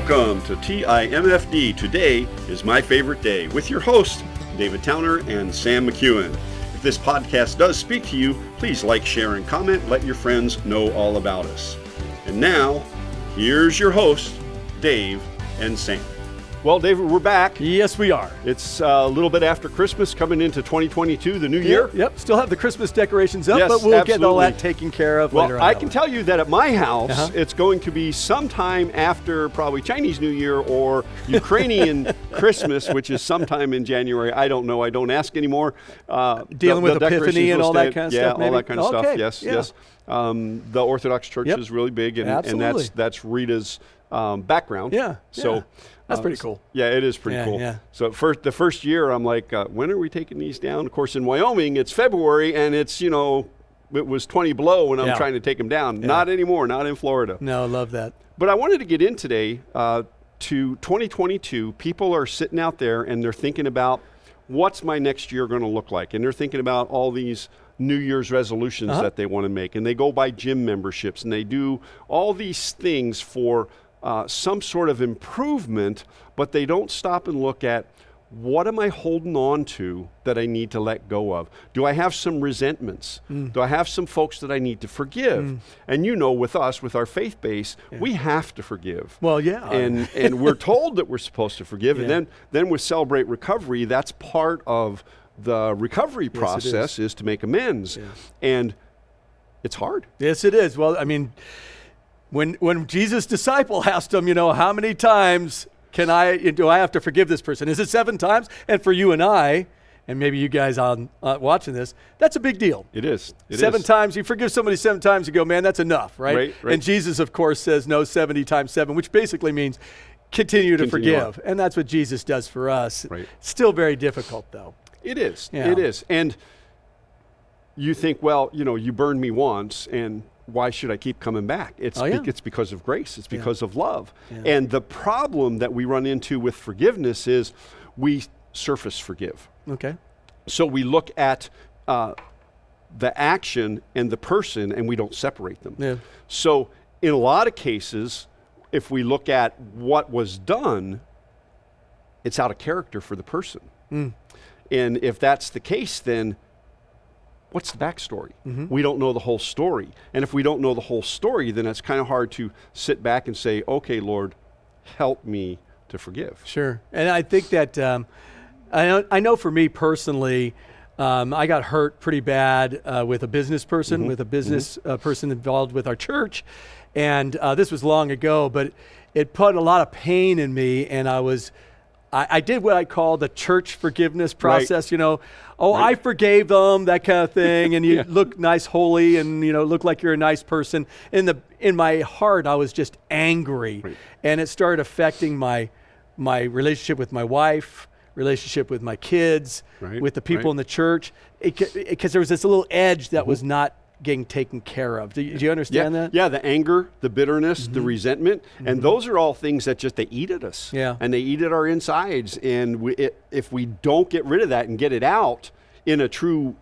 Welcome to TIMFD. Today is my favorite day with your hosts, David Towner and Sam McEwen. If this podcast does speak to you, please like, share, and comment. Let your friends know all about us. And now, here's your host, Dave and Sam. Well, David, we're back. Yes, we are. It's a little bit after Christmas, coming into 2022, the new year. Yep, still have the Christmas decorations up, Yes, but we'll absolutely. get all that taken care of later on. I can tell you that at my house, Uh-huh. it's going to be sometime after probably Chinese New Year or Ukrainian Christmas, which is sometime in January. I don't know. I don't ask anymore. Dealing with Epiphany and all that kind of stuff, Yeah, all that kind of stuff. Okay, Yes, yeah. yes. The Orthodox Church is really big, and that's Rita's background. Yeah. So. That's pretty cool. Yeah, it is pretty cool. Yeah. So the first year, I'm like, when are we taking these down? Of course, in Wyoming, it's February, and it's, it was 20 below when I'm trying to take them down. Yeah. Not anymore, not in Florida. No, I love that. But I wanted to get in today to 2022. People are sitting out there, and they're thinking about, what's my next year going to look like? And they're thinking about all these New Year's resolutions that they want to make. And they go buy gym memberships, and they do all these things for some sort of improvement, but they don't stop and look at, what am I holding on to that I need to let go of? Do I have some resentments? Do I have some folks that I need to forgive? And with us, with our faith base, we have to forgive. Well, yeah. And we're told that we're supposed to forgive. And then with Celebrate Recovery, that's part of the recovery process is to make amends. Yeah. And it's hard. Yes, it is. Well, I mean, when Jesus' disciple asked him, how many times do I have to forgive this person? Is it 7 times? And for you and I, and maybe you guys on watching this, that's a big deal. It is. 7 times, you forgive somebody 7 times, you go, man, that's enough, right? Right. And Jesus, of course, says no, 70 times 7, which basically means continue to forgive. And that's what Jesus does for us. Right. Still very difficult, though. It is. Yeah. It is. And you think, well, you burned me once, and why should I keep coming back? It's because of grace. It's because of love. Yeah. And the problem that we run into with forgiveness is we surface forgive. Okay. So we look at the action and the person, and we don't separate them. Yeah. So in a lot of cases, if we look at what was done, it's out of character for the person. And if that's the case, then what's the backstory? We don't know the whole story. And if we don't know the whole story, then it's kind of hard to sit back and say, okay, Lord, help me to forgive. Sure. And I think that, I know for me personally, I got hurt pretty bad with a business person, with a business person involved with our church. And this was long ago, but it put a lot of pain in me, and I did what I call the church forgiveness process, I forgave them, that kind of thing, and you look nice, holy, and look like you're a nice person. In my heart, I was just angry, and it started affecting my relationship with my wife, relationship with my kids, with the people in the church, because there was this little edge that was not getting taken care of. Do you understand that? Yeah, the anger, the bitterness, the resentment, and those are all things that they eat at us. Yeah. And they eat at our insides. And if we don't get rid of that and get it out in a true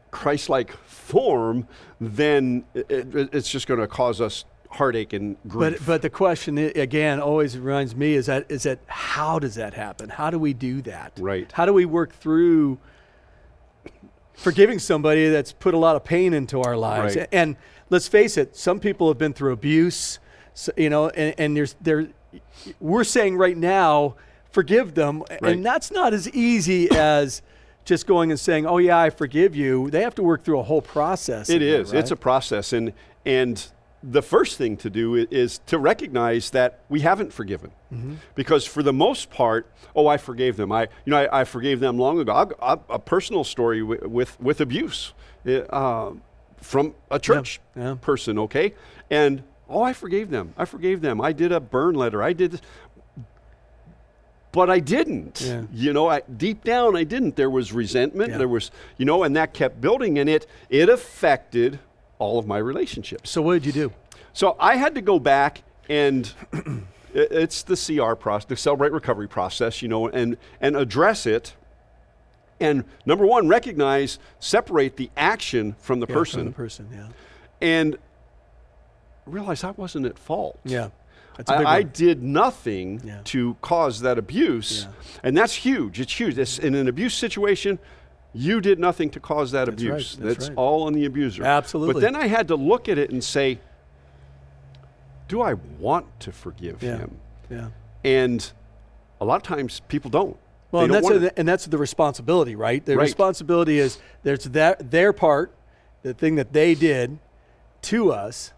Christ-like form, then it's just going to cause us heartache and grief. But the question, again, always reminds me is that how does that happen? How do we do that? Right. How do we work through forgiving somebody that's put a lot of pain into our lives? Right. And let's face it, some people have been through abuse, and we're saying right now, forgive them. Right. And that's not as easy as just going and saying, oh yeah, I forgive you. They have to work through a whole process. It is. Right? It's a process. And the first thing to do is to recognize that we haven't forgiven. Because for the most part, I forgave them. I forgave them long ago. A personal story with abuse from a church person, okay? And, I forgave them. I did a burn letter. I did this. But I didn't. Yeah. Deep down, I didn't. There was resentment. Yeah. There was, and that kept building, and it affected all of my relationships. So what did you do? So I had to go back, and it's the CR process, the Celebrate Recovery process, and address it. And number one, separate the action from the person. From the person, yeah. And realize I wasn't at fault. Yeah. That's a big I one. did nothing Yeah. to cause that abuse. Yeah. And that's huge. It's huge. In an abuse situation, you did nothing to cause that That's right. abuse. That's That's right. all on the abuser. Absolutely. But then I had to look at it and say, do I want to forgive him? Yeah. And a lot of times people don't. Well, They don't want to. and that's the responsibility, right? The Right. responsibility is there's their part, the thing that they did to us.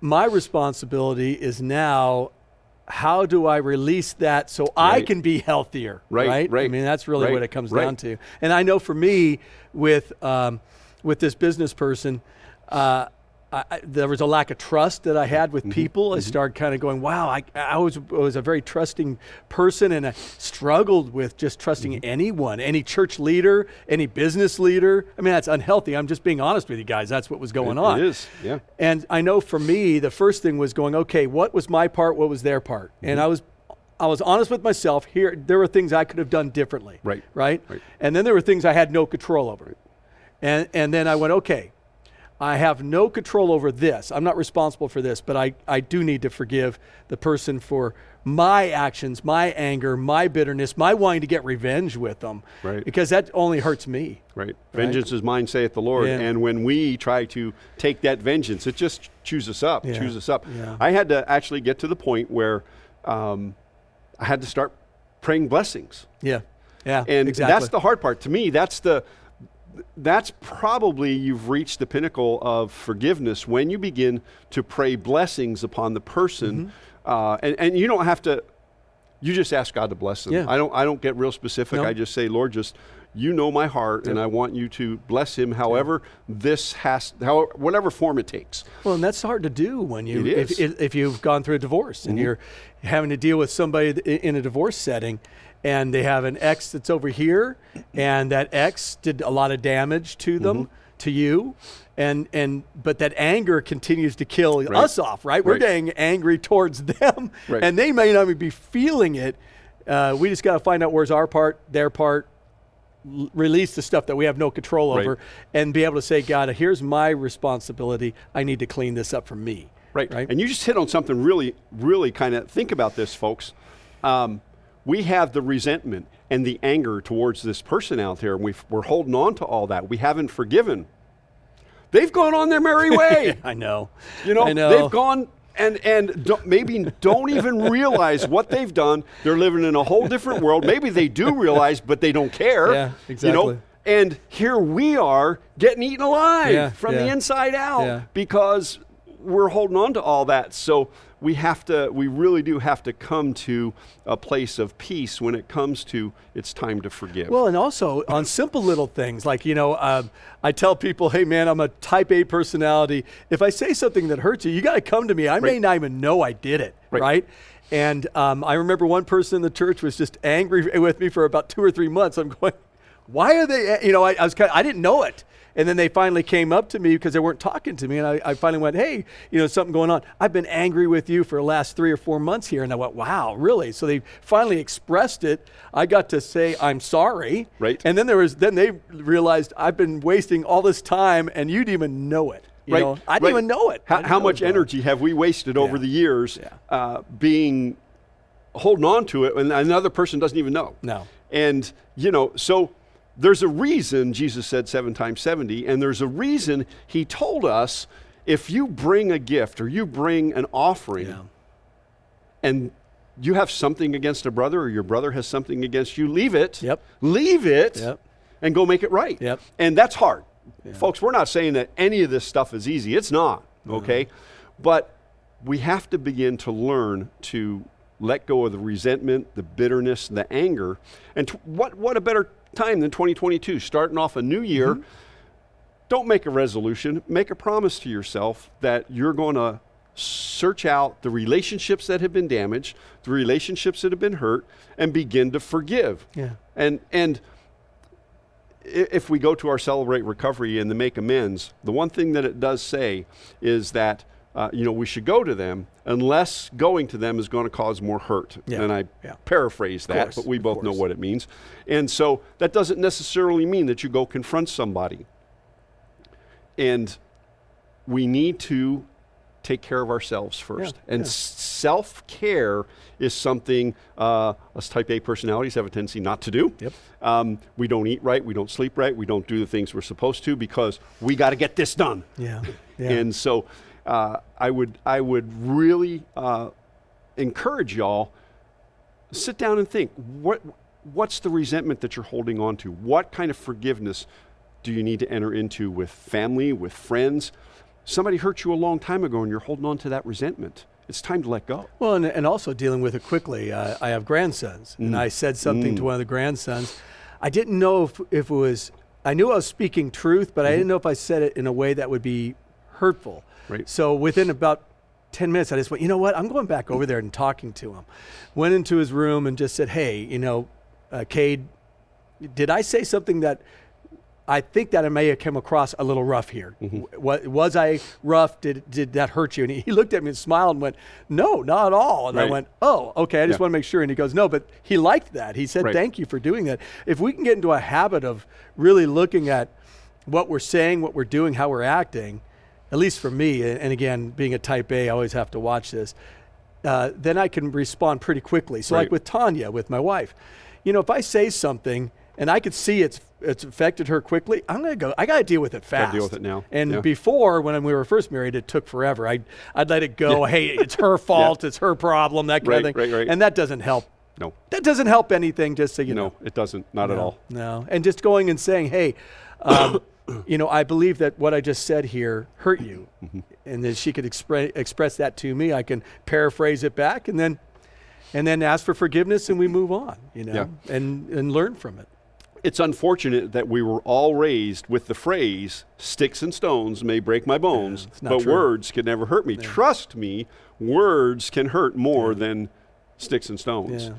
My responsibility is now, how do I release that so I Right. can be healthier? Right, right, I mean, that's really right, what it comes right. down to. And I know for me, with this business person, there was a lack of trust that I had with people. I started kind of going, wow, I was a very trusting person, and I struggled with just trusting anyone, any church leader, any business leader. I mean, that's unhealthy. I'm just being honest with you guys. That's what was going on. It is, yeah. And I know for me, the first thing was going, okay, what was my part? What was their part? And I was honest with myself. There were things I could have done differently. Right. Right. Right. And then there were things I had no control over. And then I went, okay, I have no control over this. I'm not responsible for this, but I do need to forgive the person for my actions, my anger, my bitterness, my wanting to get revenge with them. Right. Because that only hurts me. Right. Vengeance is mine, saith the Lord. Yeah. And when we try to take that vengeance, it just chews us up, Yeah. chews us up. Yeah. I had to actually get to the point where I had to start praying blessings. Yeah. Yeah. And exactly. that's the hard part. To me, that's probably you've reached the pinnacle of forgiveness when you begin to pray blessings upon the person. And you don't have to, you just ask God to bless them. Yeah. I don't get real specific. No. I just say, Lord, just, you know my heart, and I want you to bless him however whatever form it takes. Well, and that's hard to do when you, It is. if you've gone through a divorce and you're having to deal with somebody in a divorce setting, and they have an ex that's over here, and that ex did a lot of damage to them, to you, but that anger continues to kill us off, right? We're Right. getting angry towards them, Right. and they may not even be feeling it. We just got to find out where's our part, their part, release the stuff that we have no control over, Right. and be able to say, God, here's my responsibility. I need to clean this up for me. Right. Right. And you just hit on something really, really kind of, think about this, folks. We have the resentment and the anger towards this person out there, and we're holding on to all that. We haven't forgiven. They've gone on their merry way. I know. You know, I know. they've gone and maybe don't even realize what they've done. They're living in a whole different world. Maybe they do realize, but they don't care. Yeah, exactly. You know? And here we are getting eaten alive from the inside out because we're holding on to all that. So we really do have to come to a place of peace when it comes to it's time to forgive. Well, and also on simple little things like, I tell people, hey, man, I'm a type A personality. If I say something that hurts you, you got to come to me. I may not even know I did it, right? And I remember one person in the church was just angry with me for about 2 or 3 months. I'm going, why are they, I didn't know it. And then they finally came up to me because they weren't talking to me. And I finally went, hey, something going on. I've been angry with you for the last 3 or 4 months here. And I went, wow, really? So they finally expressed it. I got to say, I'm sorry. Right. And then they realized I've been wasting all this time and you didn't even know it. I didn't even know it. How much energy have we wasted over the years holding on to it and another person doesn't even know? No. And, so there's a reason Jesus said 7 times 70, and there's a reason he told us if you bring a gift or you bring an offering and you have something against a brother or your brother has something against you, leave it. Leave it and go make it right. And that's hard. Folks, we're not saying that any of this stuff is easy. It's not, okay? But we have to begin to learn to let go of the resentment, the bitterness, the anger. And what a better time than 2022, starting off a new year. Don't make a resolution. Make a promise to yourself that you're going to search out the relationships that have been damaged, the relationships that have been hurt, and begin to forgive. And if we go to our Celebrate Recovery and the Make Amends, the one thing that it does say is that we should go to them unless going to them is going to cause more hurt. And I paraphrase that, but we both know what it means. And so that doesn't necessarily mean that you go confront somebody. And we need to take care of ourselves first and self-care is something us type A personalities have a tendency not to do. Yep. We don't eat right, we don't sleep right, we don't do the things we're supposed to because we got to get this done. Yeah. Yeah. And so I would really encourage y'all, sit down and think, what's the resentment that you're holding on to? What kind of forgiveness do you need to enter into with family, with friends? Somebody hurt you a long time ago and you're holding on to that resentment. It's time to let go. Well, and also dealing with it quickly. I have grandsons, and I said something to one of the grandsons. I didn't know if it was, I knew I was speaking truth, but I didn't know if I said it in a way that would be hurtful. Right. So within about 10 minutes, I just went, you know what, I'm going back over there and talking to him. Went into his room and just said, hey, Cade, did I say something that I think that I may have come across a little rough here? Was I rough? Did that hurt you? And he looked at me and smiled and went, no, not at all. And I went, oh, okay, I just want to make sure. And he goes, no, but he liked that. He said, thank you for doing that. If we can get into a habit of really looking at what we're saying, what we're doing, how we're acting, at least for me, and again, being a type A, I always have to watch this, then I can respond pretty quickly. So like with Tanya, with my wife, if I say something and I could see it's affected her quickly, I'm going to go, I got to deal with it fast. Got to deal with it now. And before, when we were first married, it took forever. I'd let it go. Hey, it's her fault. It's her problem, that kind of thing. Right. And that doesn't help. No. That doesn't help anything, just so you know. No, it doesn't. Not at all. No. And just going and saying, hey, I believe that what I just said here hurt you. And then she could express that to me. I can paraphrase it back and then ask for forgiveness, and we move on, and learn from it. It's unfortunate that we were all raised with the phrase, sticks and stones may break my bones, but words can never hurt me. Yeah. Trust me, words can hurt more than sticks and stones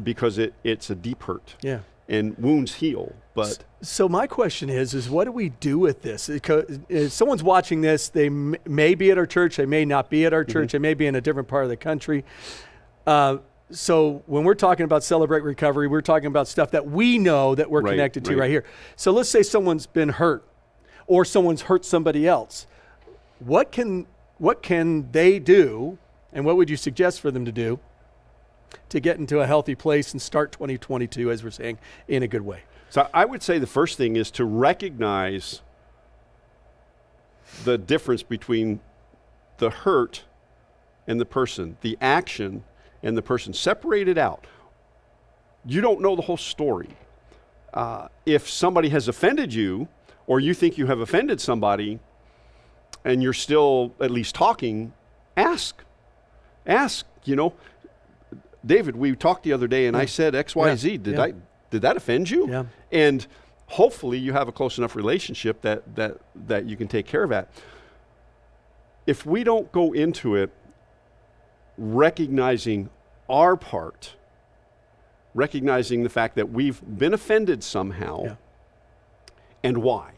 because it's a deep hurt. Yeah. And wounds heal. But so my question is what do we do with this? If someone's watching this, they may be at our church, they may not be at our church, they may be in a different part of the country. So when we're talking about Celebrate Recovery, we're talking about stuff that we know that we're connected to right here. So let's say someone's been hurt or someone's hurt somebody else. What can they do, and what would you suggest for them to do to get into a healthy place and start 2022, as we're saying, in a good way? So I would say the first thing is to recognize the difference between the hurt and the person, the action and the person. Separate it out. You don't know the whole story. If somebody has offended you, or you think you have offended somebody, and you're still at least talking, ask. David, we talked the other day, and I said X, Y, Z. Did that offend you? Yeah. And hopefully you have a close enough relationship that you can take care of that. If we don't go into it recognizing our part, recognizing the fact that we've been offended somehow, and why.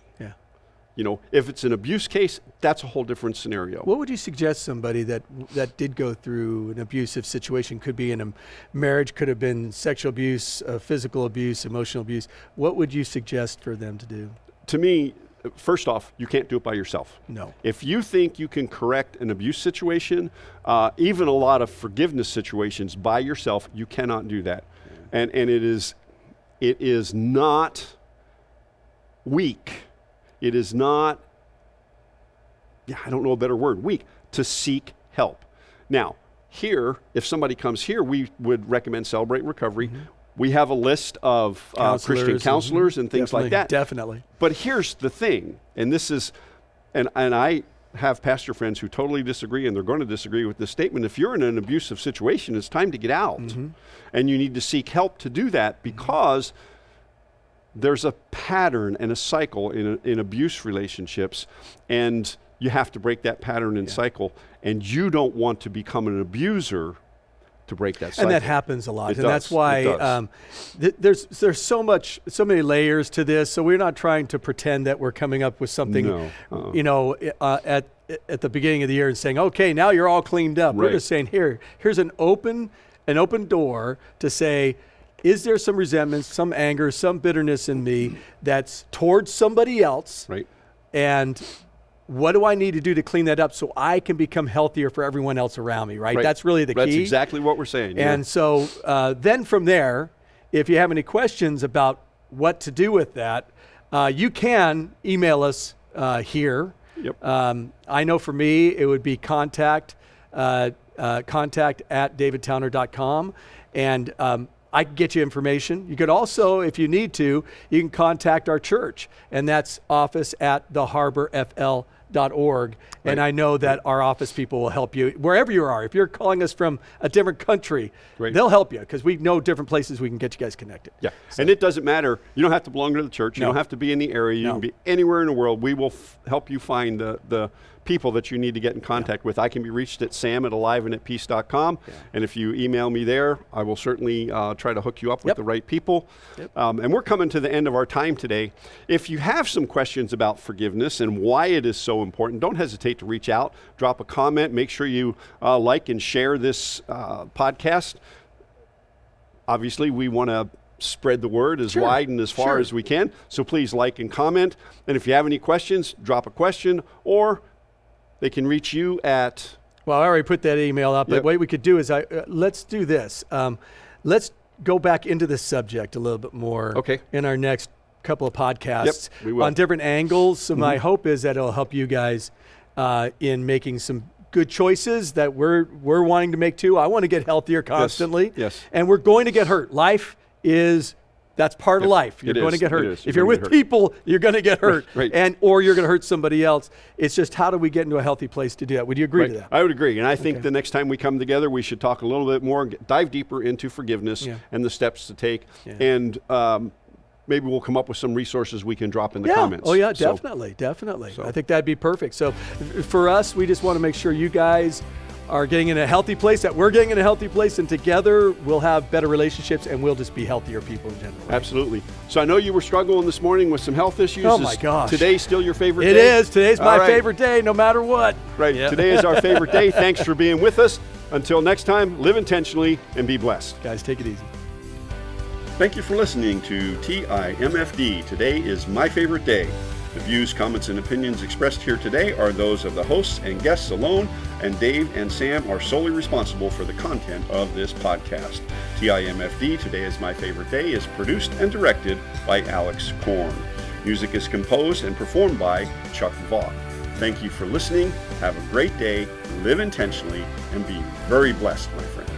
If it's an abuse case, that's a whole different scenario. What would you suggest somebody that did go through an abusive situation? Could be in a marriage, could have been sexual abuse, physical abuse, emotional abuse. What would you suggest for them to do? To me, first off, you can't do it by yourself. No. If you think you can correct an abuse situation, even a lot of forgiveness situations by yourself, you cannot do that. And it is not weak. It is not, I don't know a better word, weak, to seek help. Now, here, if somebody comes here, we would recommend Celebrate Recovery. We have a list of Christian counselors and things like that. Definitely. But here's the thing, and this is, and I have pastor friends who totally disagree, and they're going to disagree with this statement. If you're in an abusive situation, it's time to get out. And you need to seek help to do that, because there's a pattern and a cycle in abuse relationships, and you have to break that pattern and cycle, and you don't want to become an abuser to break that cycle. And that happens a lot. That's why there's so many layers to this. So we're not trying to pretend that we're coming up with something, at the beginning of the year and saying, okay, now you're all cleaned up. We're just saying, here's an open door to say, is there some resentment, some anger, some bitterness in me that's towards somebody else? Right. And what do I need to do to clean that up so I can become healthier for everyone else around me, right? That's really the key. That's exactly what we're saying. And so then from there, if you have any questions about what to do with that, you can email us here. Yep. I know for me, it would be contact at davidtowner.com. And I can get you information. You could also, if you need to, you can contact our church, and that's office at theharborfl.org. And I know that our office people will help you wherever you are. If you're calling us from a different country, they'll help you because we know different places we can get you guys connected. Yeah, so. And it doesn't matter. You don't have to belong to the church. You don't have to be in the area. You can be anywhere in the world. We will help you find the people that you need to get in contact with. I can be reached at sam@aliveandatpeace.com. And if you email me there, I will certainly try to hook you up with the right people. And we're coming to the end of our time today. If you have some questions about forgiveness and why it is so important, don't hesitate to reach out, drop a comment, make sure you like and share this podcast. Obviously, we want to spread the word as wide and as far as we can. So please like and comment. And if you have any questions, drop a question, or they can reach you at... Well, I already put that email up, but what we could do is, let's do this. Let's go back into this subject a little bit more in our next couple of podcasts on different angles. So my hope is that it'll help you guys in making some good choices that we're wanting to make too. I want to get healthier constantly. Yes. And we're going to get hurt. Life is... That's part of life. You're going to get hurt. If you're with people, you're going to get hurt, or you're going to hurt somebody else. It's just how do we get into a healthy place to do that? Would you agree to that? I would agree. And I think the next time we come together, we should talk a little bit more, dive deeper into forgiveness and the steps to take. And maybe we'll come up with some resources we can drop in the comments. Oh, yeah, definitely. So. I think that'd be perfect. So for us, we just want to make sure you guys are getting in a healthy place, that we're getting in a healthy place, and together we'll have better relationships and we'll just be healthier people in general. Right? Absolutely. So I know you were struggling this morning with some health issues. Oh my gosh. Today still your favorite day? It is. Today's my favorite day, no matter what. Right. Today is our favorite day. Thanks for being with us. Until next time, live intentionally and be blessed. Guys, take it easy. Thank you for listening to TIMFD. Today is my favorite day. The views, comments, and opinions expressed here today are those of the hosts and guests alone, and Dave and Sam are solely responsible for the content of this podcast. TIMFD, Today is My Favorite Day, is produced and directed by Alex Korn. Music is composed and performed by Chuck Vaught. Thank you for listening. Have a great day, live intentionally, and be very blessed, my friends.